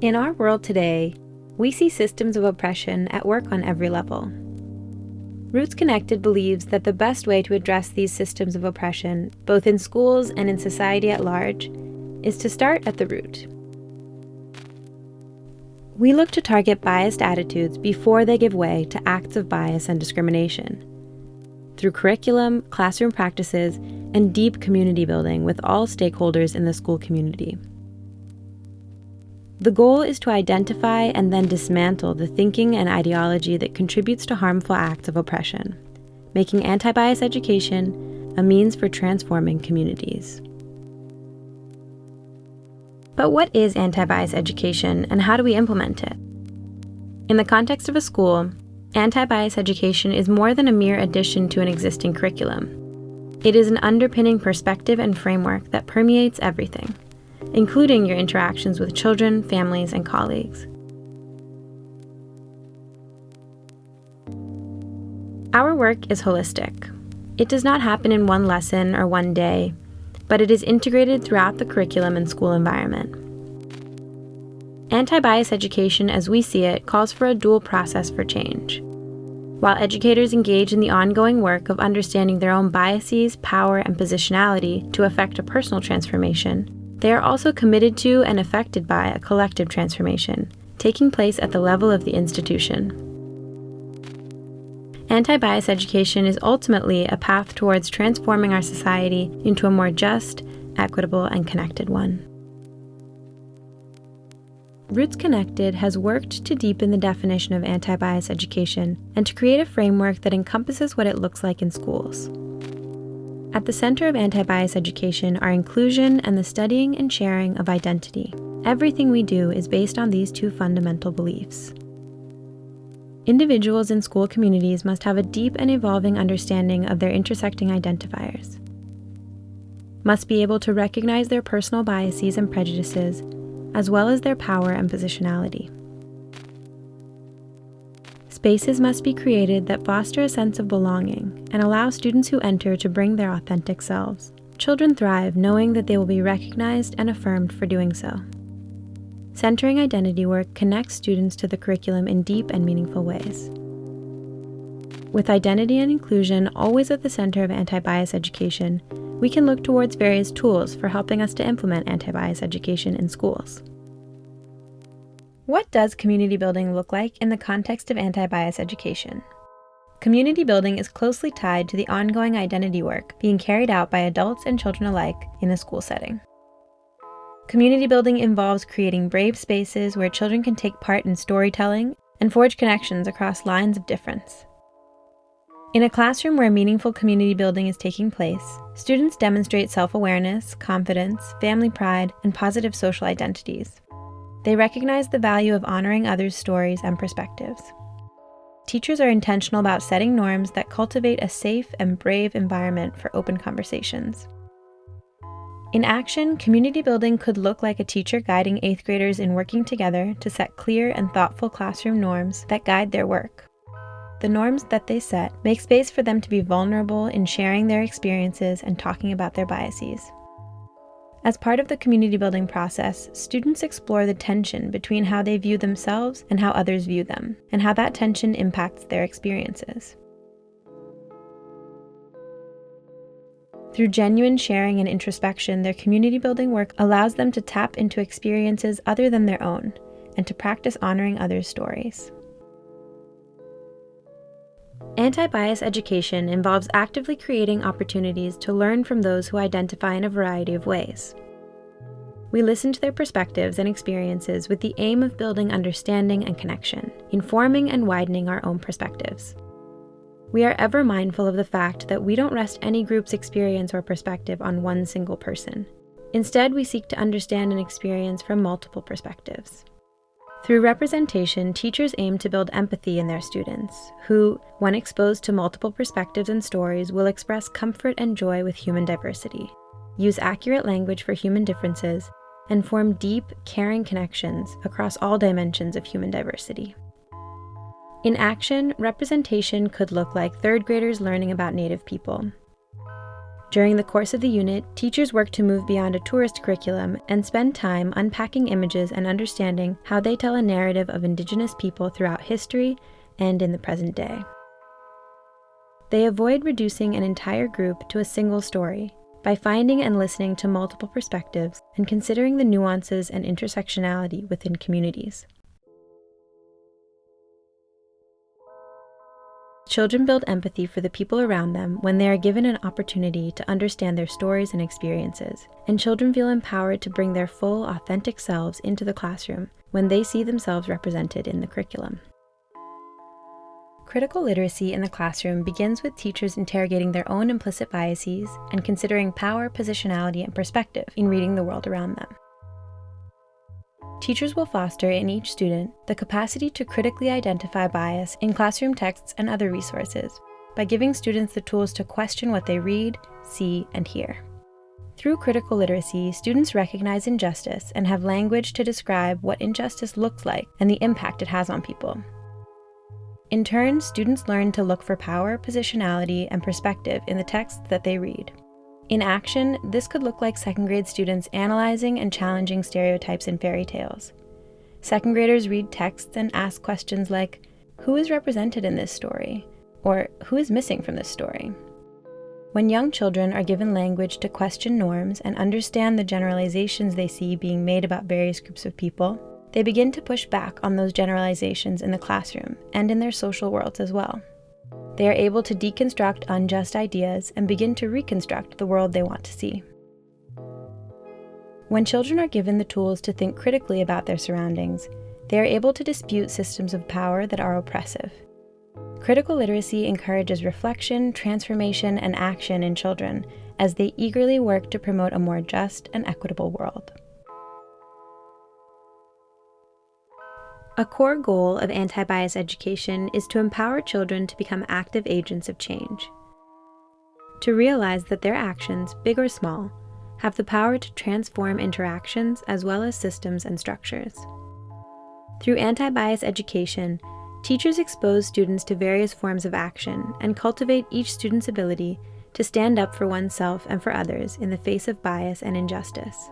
In our world today, we see systems of oppression at work on every level. Roots ConnectED believes that the best way to address these systems of oppression, both in schools and in society at large, is to start at the root. We look to target biased attitudes before they give way to acts of bias and discrimination, through curriculum, classroom practices, and deep community building with all stakeholders in the school community. The goal is to identify and then dismantle the thinking and ideology that contributes to harmful acts of oppression, making anti-bias education a means for transforming communities. But what is anti-bias education and how do we implement it? In the context of a school, anti-bias education is more than a mere addition to an existing curriculum. It is an underpinning perspective and framework that permeates everything, including your interactions with children, families, and colleagues. Our work is holistic. It does not happen in one lesson or one day, but it is integrated throughout the curriculum and school environment. Anti-bias education, as we see it, calls for a dual process for change. While educators engage in the ongoing work of understanding their own biases, power, and positionality to effect a personal transformation, they are also committed to and affected by a collective transformation, taking place at the level of the institution. Anti-bias education is ultimately a path towards transforming our society into a more just, equitable, and connected one. Roots ConnectED has worked to deepen the definition of anti-bias education and to create a framework that encompasses what it looks like in schools. At the center of anti-bias education are inclusion and the studying and sharing of identity. Everything we do is based on these two fundamental beliefs. Individuals in school communities must have a deep and evolving understanding of their intersecting identifiers, must be able to recognize their personal biases and prejudices, as well as their power and positionality. Spaces must be created that foster a sense of belonging and allow students who enter to bring their authentic selves. Children thrive knowing that they will be recognized and affirmed for doing so. Centering identity work connects students to the curriculum in deep and meaningful ways. With identity and inclusion always at the center of anti-bias education, we can look towards various tools for helping us to implement anti-bias education in schools. What does community building look like in the context of anti-bias education? Community building is closely tied to the ongoing identity work being carried out by adults and children alike in a school setting. Community building involves creating brave spaces where children can take part in storytelling and forge connections across lines of difference. In a classroom where meaningful community building is taking place, students demonstrate self-awareness, confidence, family pride, and positive social identities. They recognize the value of honoring others' stories and perspectives. Teachers are intentional about setting norms that cultivate a safe and brave environment for open conversations. In action, community building could look like a teacher guiding 8th graders in working together to set clear and thoughtful classroom norms that guide their work. The norms that they set make space for them to be vulnerable in sharing their experiences and talking about their biases. As part of the community building process, students explore the tension between how they view themselves and how others view them, and how that tension impacts their experiences. Through genuine sharing and introspection, their community building work allows them to tap into experiences other than their own, and to practice honoring others' stories. Anti-bias education involves actively creating opportunities to learn from those who identify in a variety of ways. We listen to their perspectives and experiences with the aim of building understanding and connection, informing and widening our own perspectives. We are ever mindful of the fact that we don't rest any group's experience or perspective on one single person. Instead, we seek to understand an experience from multiple perspectives. Through representation, teachers aim to build empathy in their students, who, when exposed to multiple perspectives and stories, will express comfort and joy with human diversity, use accurate language for human differences, and form deep, caring connections across all dimensions of human diversity. In action, representation could look like 3rd graders learning about Native people, During the course of the unit, teachers work to move beyond a tourist curriculum and spend time unpacking images and understanding how they tell a narrative of Indigenous people throughout history and in the present day. They avoid reducing an entire group to a single story by finding and listening to multiple perspectives and considering the nuances and intersectionality within communities. Children build empathy for the people around them when they are given an opportunity to understand their stories and experiences, and children feel empowered to bring their full, authentic selves into the classroom when they see themselves represented in the curriculum. Critical literacy in the classroom begins with teachers interrogating their own implicit biases and considering power, positionality, and perspective in reading the world around them. Teachers will foster in each student the capacity to critically identify bias in classroom texts and other resources by giving students the tools to question what they read, see, and hear. Through critical literacy, students recognize injustice and have language to describe what injustice looks like and the impact it has on people. In turn, students learn to look for power, positionality, and perspective in the texts that they read. In action, this could look like second-grade students analyzing and challenging stereotypes in fairy tales. Second graders read texts and ask questions like, "Who is represented in this story?" or "Who is missing from this story?" When young children are given language to question norms and understand the generalizations they see being made about various groups of people, they begin to push back on those generalizations in the classroom and in their social worlds as well. They are able to deconstruct unjust ideas and begin to reconstruct the world they want to see. When children are given the tools to think critically about their surroundings, they are able to dispute systems of power that are oppressive. Critical literacy encourages reflection, transformation, and action in children as they eagerly work to promote a more just and equitable world. A core goal of anti-bias education is to empower children to become active agents of change. To realize that their actions, big or small, have the power to transform interactions as well as systems and structures. Through anti-bias education, teachers expose students to various forms of action and cultivate each student's ability to stand up for oneself and for others in the face of bias and injustice.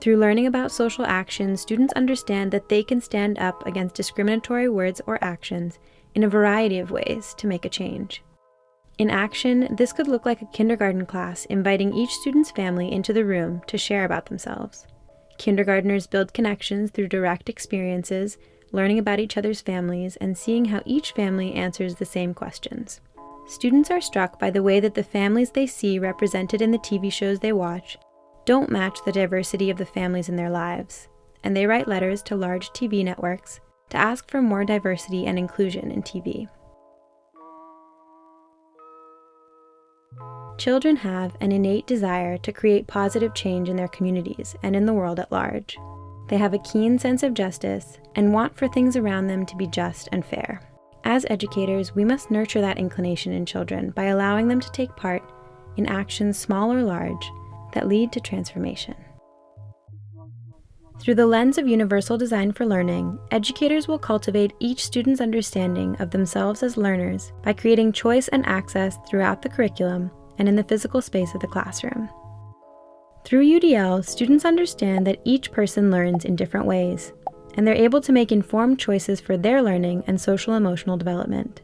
Through learning about social action, students understand that they can stand up against discriminatory words or actions in a variety of ways to make a change. In action, this could look like a kindergarten class inviting each student's family into the room to share about themselves. Kindergartners build connections through direct experiences, learning about each other's families, and seeing how each family answers the same questions. Students are struck by the way that the families they see represented in the TV shows they watch don't match the diversity of the families in their lives, and they write letters to large TV networks to ask for more diversity and inclusion in TV. Children have an innate desire to create positive change in their communities and in the world at large. They have a keen sense of justice and want for things around them to be just and fair. As educators, we must nurture that inclination in children by allowing them to take part in actions small or large that lead to transformation. Through the lens of universal design for learning, educators will cultivate each student's understanding of themselves as learners by creating choice and access throughout the curriculum and in the physical space of the classroom. Through UDL, students understand that each person learns in different ways, and they're able to make informed choices for their learning and social-emotional development.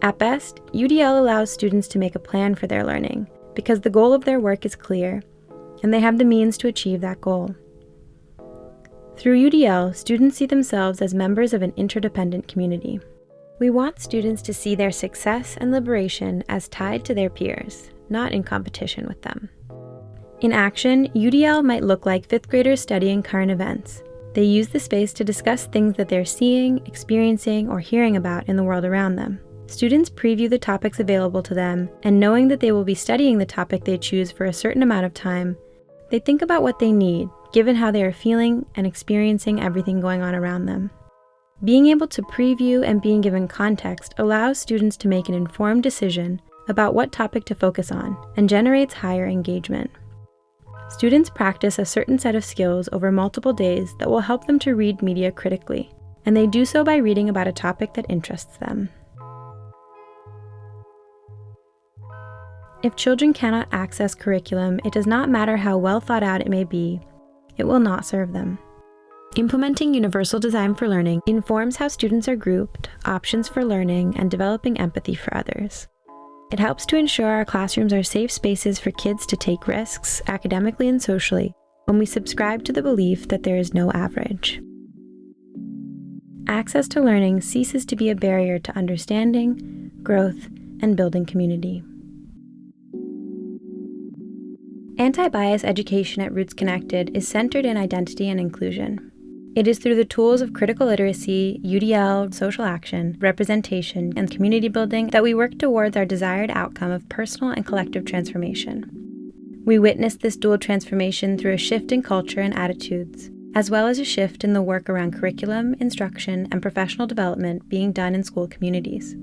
At best, UDL allows students to make a plan for their learning, because the goal of their work is clear, and they have the means to achieve that goal. Through UDL, students see themselves as members of an interdependent community. We want students to see their success and liberation as tied to their peers, not in competition with them. In action, UDL might look like fifth graders studying current events. They use the space to discuss things that they're seeing, experiencing, or hearing about in the world around them. Students preview the topics available to them, and knowing that they will be studying the topic they choose for a certain amount of time, they think about what they need, given how they are feeling and experiencing everything going on around them. Being able to preview and being given context allows students to make an informed decision about what topic to focus on and generates higher engagement. Students practice a certain set of skills over multiple days that will help them to read media critically, and they do so by reading about a topic that interests them. If children cannot access curriculum, it does not matter how well thought out it may be, it will not serve them. Implementing universal design for learning informs how students are grouped, options for learning, and developing empathy for others. It helps to ensure our classrooms are safe spaces for kids to take risks, academically and socially, when we subscribe to the belief that there is no average. Access to learning ceases to be a barrier to understanding, growth, and building community. Anti-bias education at Roots ConnectED is centered in identity and inclusion. It is through the tools of critical literacy, UDL, social action, representation, and community building that we work towards our desired outcome of personal and collective transformation. We witness this dual transformation through a shift in culture and attitudes, as well as a shift in the work around curriculum, instruction, and professional development being done in school communities.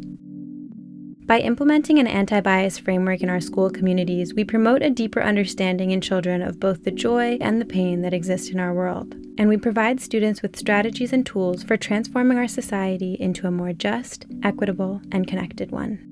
By implementing an anti-bias framework in our school communities, we promote a deeper understanding in children of both the joy and the pain that exist in our world, and we provide students with strategies and tools for transforming our society into a more just, equitable, and connected one.